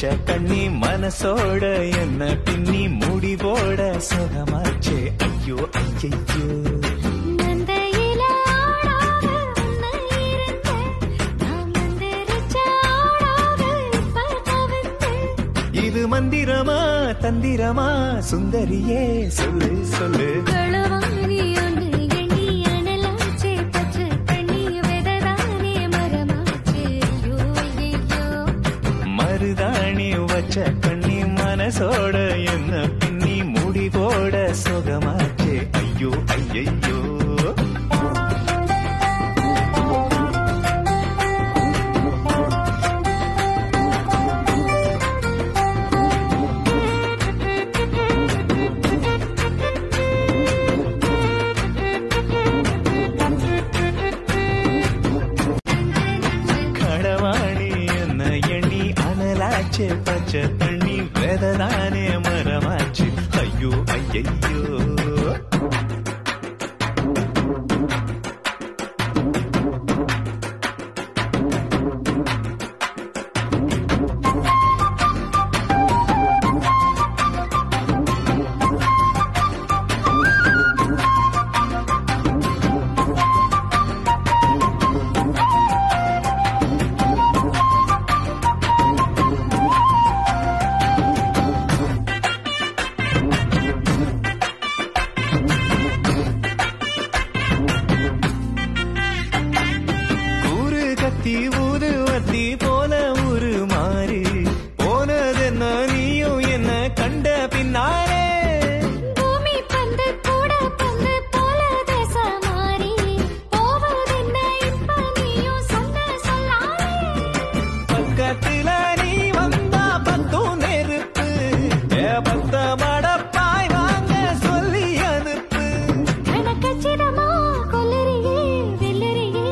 வச்ச கண்ணி மனசோட என்ன பின்னி முடிவோட சுகமாச்சே ஐயோ ஐயோ. இது மந்திரமா தந்திரமா சுந்தரியே சொல்லு சொல்லு. மருதாணி வச்ச கண்ணி மனசோட என்ன பின்னி முடிவோட சுகமாச்சே ஐயோ ஐயோ. பச்சை தண்ணி வெததானே மரமாச்சு ஐயோ ஐயோ. ஊதுவத்தி போல ஒரு மாறி போனதென்ன நீயும் என்ன கண்ட பின்னாலே. பூமி பந்து கூட பந்து போல தேச மாறி போவதென்ன இப்ப நீயும் சொன்ன சொல்லாலே. பக்கத்துல நீ வந்தா பத்தும் நெருப்பு பத்த மடப்பாய் வாங்க சொல்லி அனுப்பு. கணக்கச்சிதமா கொல்லறியே வெள்ளறியே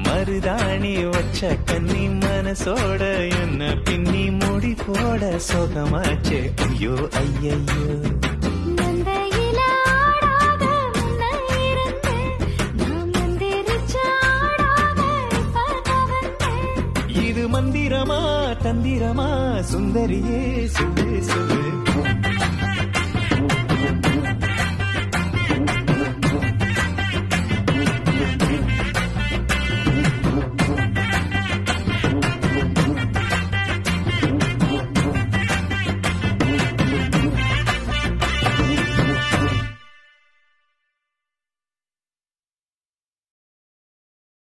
மருதாணி வச்ச கண்ணி மனசோட என்ன பின்னி முடி போட சுகமாச்சே ஐயோ ஐயோ. இது மந்திரமா தந்திரமா சுந்தரியே சொல்லு சொல்லு.